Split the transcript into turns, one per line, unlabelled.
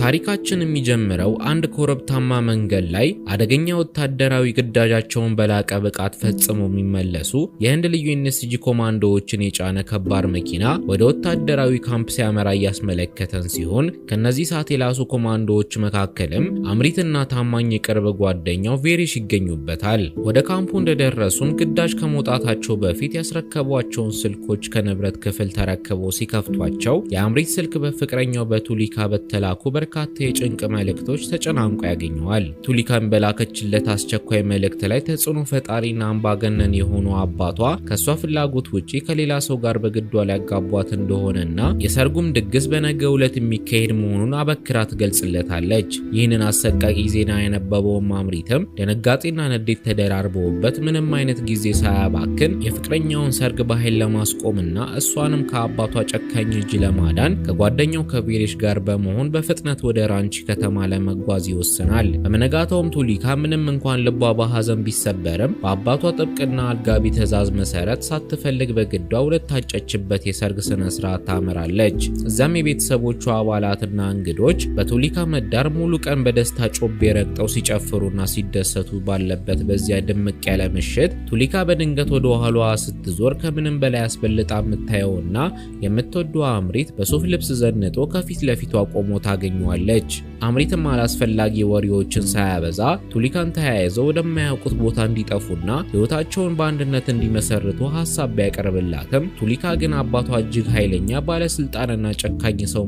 ታሪካችን የሚጀምረው አንድ ኮረብታማ መንገድ ላይ አደገኛ ወታደራዊ ግዳጃቸውን በላቀ ብቃት ፈጽመው የሚመለሱ የህንድ ልዩ ኤንኤስጂ ኮማንዶዎችን የጫነ ከባድ መኪና ወደ ወታደራዊ ካምፕ ሲያመራ እያስመለከተን ሲሆን ከነዚህ ሰዓት የላሱ ኮማንዶዎች መካከልም አምሪትና ታማኝ የቅርብ ጓደኛው ቬሪሽ ይገኙበታል። ወደ ካምፑ እንደደረሱም ግዳጅ ከመውጣታቸው በፊት ያስረከቧቸውን ስልኮች ከንብረት ክፍል ተረክበው ሲከፍቷቸው የአምሪት ስልክ በፍቅረኛው በቱሊካ በተላኩ በርካታ የጭንቅ መልእክቶች ተጨናንቆ ያገኘዋል። ቱሊካን በላከችለት አስቸኳይ መልእክት ላይ ተጽዕኖ ፈጣሪና አምባገነን የሆኑ አባቷ ከሷ ፍላጎት ውጪ ከሌላ ሰው ጋር በግዷ ሊያጋቧት እንደሆነና የሰርጉም ድግስ በነገው ዕለት የሚካሄድ መሆኑን አበክራ ትገልጽለታለች። ይህንን አሰቃቂ ዜና የነበበው አምሪትም ድንጋጤና ንዴት ተደራርበውበት ምንም አይነት ጊዜ ሳያባክን የፍቅረኛውን ሰርግ በኃይል ለማስቆምና እሷንም ከአባቷ ጨካኝ እጅ ለማዳን ከጓደኛው ከቬሪሽ ጋር በመሆን በፍጥነት ወደ ራንቺ ከተማ ለመጓዝ ይወስናል። በመነጋታውም ቱሊካ ምንም እንኳን ልቧ በሐዘን ቢሰበርም በአባቷ ጥብቅና አልጋቢ ትዕዛዝ መሰረት ሳትፈልግ በግዷ ወደ ታጨችበት የሰርግ ስነ ስርዓት ታመራለች። እዛም የቤተሰቦቿ አባላትና እንግዶች በቱሊካ መዳር ሙሉ ቀን በደስታ ጮቤ ረግጠው ሲጨፍሩና ሲደሰቱ ባለበት በዚያ ድምቅ ያለ ምሽት ቱሊካ በድንገት ወደ ኋላዋ ስትዞር ከምንም በላይ አስበልጣ የምታየውና የምትወደው አምሪት በሱፍ ልብስ ዘንጦ ከፊት ለፊቷ ቆሞ ታገኘዋለች። አምሪትም አላስፈላጊ ወሬዎችን ሳያበዛ ቱሊካን ተያይዘው ወደማያውቁት ቦታ እንዲጠፉና ሕይወታቸውን በአንድነት እንዲመሰርቱ ሐሳብ ቢያቀርብላትም ቱሊካ ግን አባቷ እጅግ ኃይለኛ ባለስልጣንና ጨካኝ ሰው